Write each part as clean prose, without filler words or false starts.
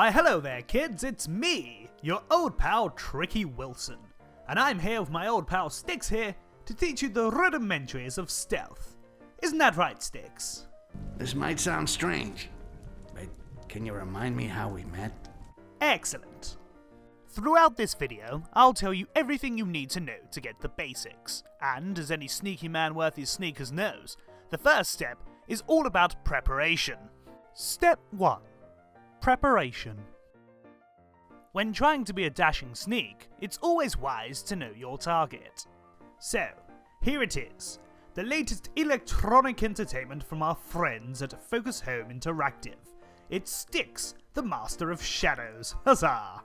Why hello there kids, it's me, your old pal Tricky Wilson, and I'm here with my old pal Styx here to teach you the rudimentaries of stealth. Isn't that right, Styx? This might sound strange, but can you remind me how we met? Excellent. Throughout this video, I'll tell you everything you need to know to get the basics, and as any sneaky man worth his sneakers knows, the first step is all about preparation. Step 1. Preparation. When trying to be a dashing sneak, it's always wise to know your target. So, here it is, the latest electronic entertainment from our friends at Focus Home Interactive. It's Styx, the Master of Shadows. Huzzah!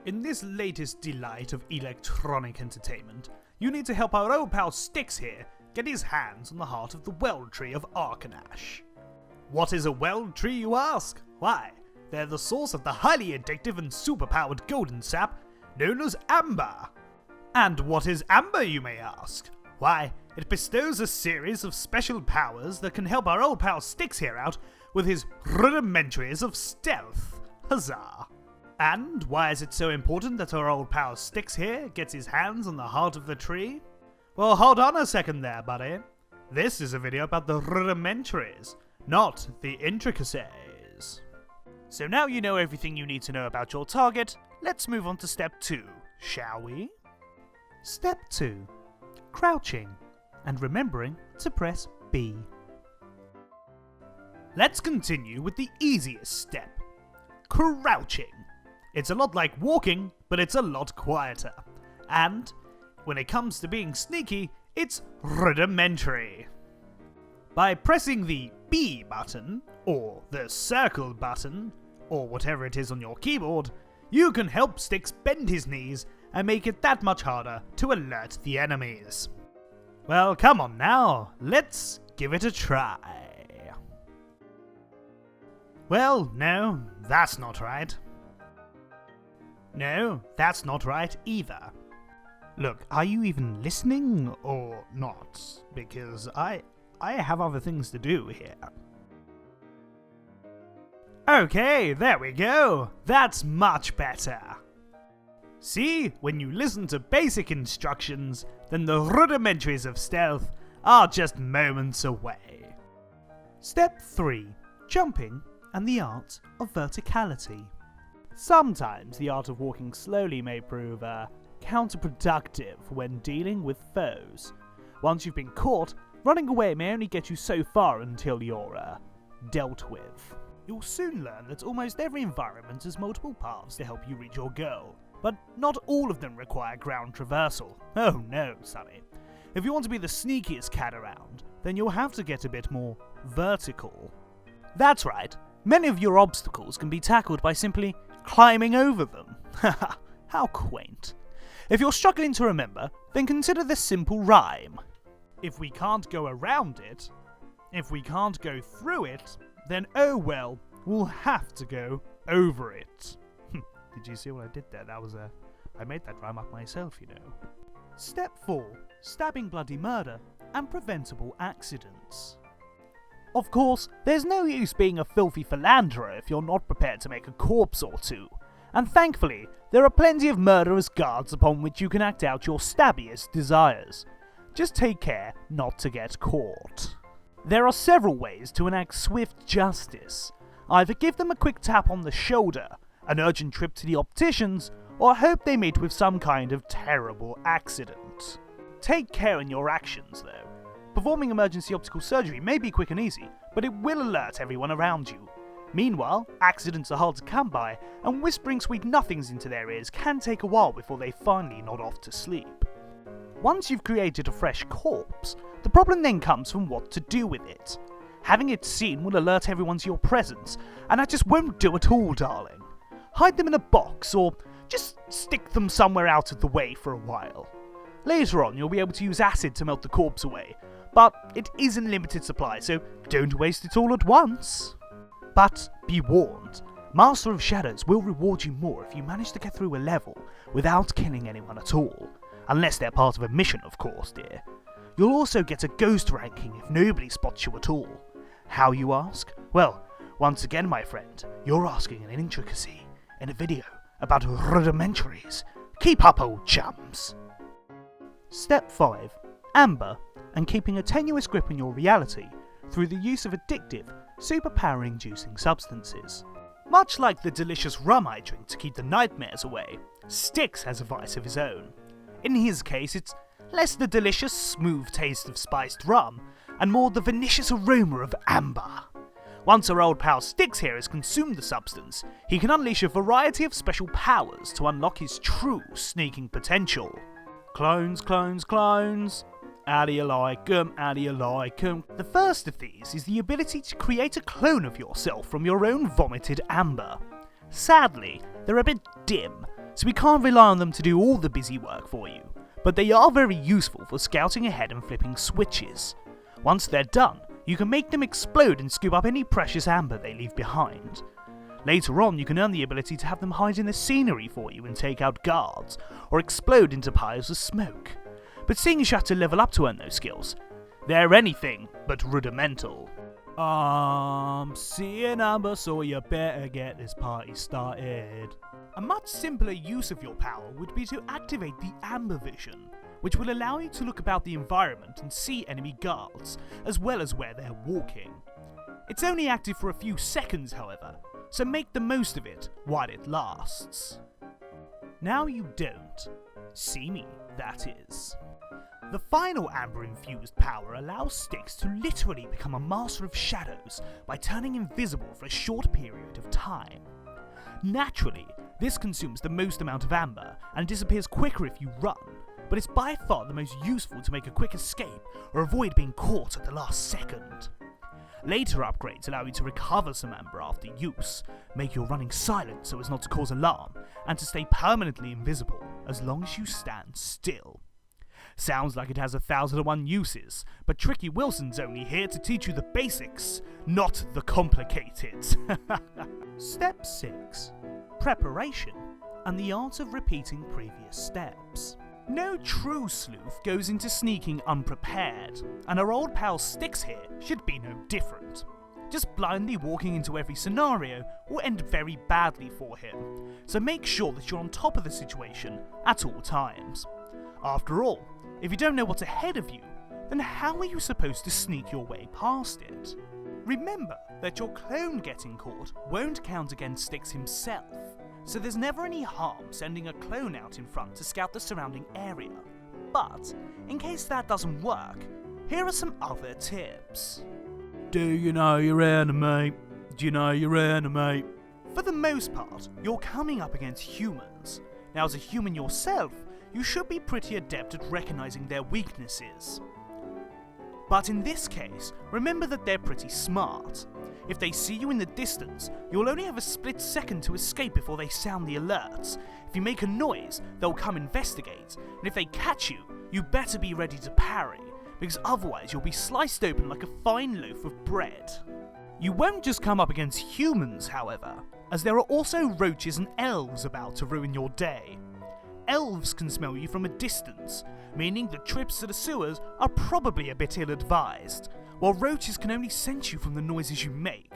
In this latest delight of electronic entertainment, you need to help our old pal Styx here get his hands on the heart of the Weld Tree of Arcanash. What is a Weld Tree, you ask? Why, they're the source of the highly addictive and superpowered golden sap known as Amber. And what is Amber, you may ask? Why, it bestows a series of special powers that can help our old pal Styx here out with his rudimentaries of stealth. Huzzah! And why is it so important that our old pal Styx here gets his hands on the heart of the tree? Well, hold on a second there, buddy. This is a video about the rudimentaries, not the intricacies. So now you know everything you need to know about your target, let's move on to step 2, shall we? Step 2. Crouching, and remembering to press B. Let's continue with the easiest step, crouching. It's a lot like walking, but it's a lot quieter. And when it comes to being sneaky, it's rudimentary. By pressing the B button, or the circle button, or whatever it is on your keyboard, you can help Styx bend his knees and make it that much harder to alert the enemies. Well, come on now, let's give it a try. Well, no, that's not right. No, that's not right either. Look, are you even listening or not? Because I have other things to do here. Okay, there we go. That's much better. See, when you listen to basic instructions, then the rudimentaries of stealth are just moments away. Step 3. Jumping and the art of verticality. Sometimes the art of walking slowly may prove counterproductive when dealing with foes. Once you've been caught, running away may only get you so far until you're dealt with. You'll soon learn that almost every environment has multiple paths to help you reach your goal, but not all of them require ground traversal. Oh no, sonny. If you want to be the sneakiest cat around, then you'll have to get a bit more vertical. That's right, many of your obstacles can be tackled by simply climbing over them. Haha, how quaint. If you're struggling to remember, then consider this simple rhyme. If we can't go around it, if we can't go through it, then oh well, we'll have to go over it. Did you see what I did there? That was I made that rhyme up myself, you know. Step 4. Stabbing bloody murder and preventable accidents. Of course, there's no use being a filthy philanderer if you're not prepared to make a corpse or two. And thankfully, there are plenty of murderous guards upon which you can act out your stabbiest desires. Just take care not to get caught. There are several ways to enact swift justice. Either give them a quick tap on the shoulder, an urgent trip to the opticians, or hope they meet with some kind of terrible accident. Take care in your actions, though. Performing emergency optical surgery may be quick and easy, but it will alert everyone around you. Meanwhile, accidents are hard to come by, and whispering sweet nothings into their ears can take a while before they finally nod off to sleep. Once you've created a fresh corpse, the problem then comes from what to do with it. Having it seen will alert everyone to your presence, and that just won't do at all, darling. Hide them in a box, or just stick them somewhere out of the way for a while. Later on, you'll be able to use acid to melt the corpse away, but it is in limited supply, so don't waste it all at once. But be warned, Master of Shadows will reward you more if you manage to get through a level without killing anyone at all. Unless they're part of a mission, of course, dear. You'll also get a ghost ranking if nobody spots you at all. How, you ask? Well, Once again, my friend, you're asking an intricacy in a video about rudimentaries. Keep up, old chums! Step 5. Amber, and keeping a tenuous grip on your reality through the use of addictive, superpower-inducing substances. Much like the delicious rum I drink to keep the nightmares away, Styx has a vice of his own. In his case, it's less the delicious, smooth taste of spiced rum, and more the vinicious aroma of amber. Once our old pal Styx here has consumed the substance, he can unleash a variety of special powers to unlock his true sneaking potential. Clones, clones, clones. How do you like 'em? How do you like 'em? The first of these is the ability to create a clone of yourself from your own vomited amber. Sadly, they're a bit dim, so we can't rely on them to do all the busy work for you, but they are very useful for scouting ahead and flipping switches. Once they're done, you can make them explode and scoop up any precious amber they leave behind. Later on, you can earn the ability to have them hide in the scenery for you and take out guards, or explode into piles of smoke. But seeing as you have to level up to earn those skills, they're anything but rudimental. Seeing amber, so you better get this party started. A much simpler use of your power would be to activate the amber vision, which will allow you to look about the environment and see enemy guards, as well as where they're walking. It's only active for a few seconds, however, so make the most of it while it lasts. Now you don't. See me, that is. The final amber-infused power allows Styx to literally become a master of shadows by turning invisible for a short period of time. Naturally, this consumes the most amount of amber and disappears quicker if you run, but it's by far the most useful to make a quick escape or avoid being caught at the last second. Later upgrades allow you to recover some amber after use, make your running silent so as not to cause alarm, and to stay permanently invisible as long as you stand still. Sounds like it has 1,001 uses, but Tricky Wilson's only here to teach you the basics, not the complicated. Step 6. Preparation, and the art of repeating previous steps. No true sleuth goes into sneaking unprepared, and our old pal Styx here should be no different. Just blindly walking into every scenario will end very badly for him, so make sure that you're on top of the situation at all times. After all, if you don't know what's ahead of you, then how are you supposed to sneak your way past it? Remember that your clone getting caught won't count against Styx himself, so there's never any harm sending a clone out in front to scout the surrounding area. But, in case that doesn't work, here are some other tips. Do you know your enemy? Do you know your enemy? For the most part, you're coming up against humans. Now, as a human yourself, you should be pretty adept at recognizing their weaknesses. But in this case, remember that they're pretty smart. If they see you in the distance, you'll only have a split second to escape before they sound the alerts. If you make a noise, they'll come investigate, and if they catch you, you better be ready to parry, because otherwise you'll be sliced open like a fine loaf of bread. You won't just come up against humans, however, as there are also roaches and elves about to ruin your day. Elves can smell you from a distance, meaning that trips to the sewers are probably a bit ill-advised, while roaches can only sense you from the noises you make,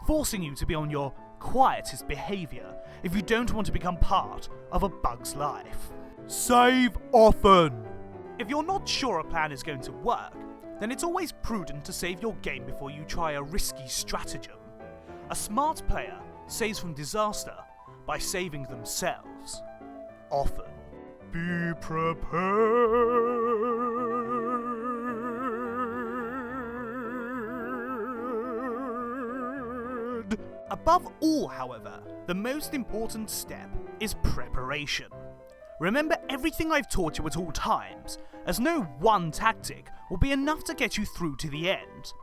forcing you to be on your quietest behaviour if you don't want to become part of a bug's life. Save often! If you're not sure a plan is going to work, then it's always prudent to save your game before you try a risky stratagem. A smart player saves from disaster by saving themselves. Often. Be prepared. Above all, however, the most important step is preparation. Remember everything I've taught you at all times, as no one tactic will be enough to get you through to the end.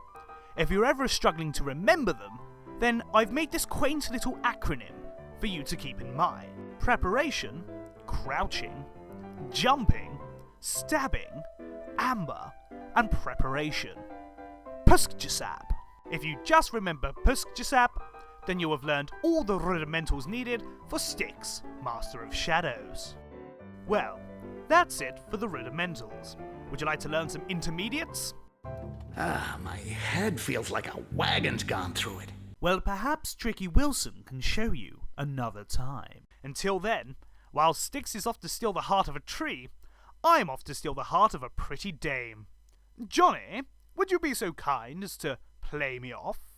If you're ever struggling to remember them, then I've made this quaint little acronym for you to keep in mind. Preparation, crouching, jumping, stabbing, amber, and preparation. Puskjasap. If you just remember Puskjasap, then you'll have learned all the rudimentals needed for Styx, Master of Shadows. Well, that's it for the rudimentals. Would you like to learn some intermediates? My head feels like a wagon's gone through it. Well, perhaps Tricky Wilson can show you another time. Until then, while Styx is off to steal the heart of a tree, I'm off to steal the heart of a pretty dame. Johnny, would you be so kind as to play me off?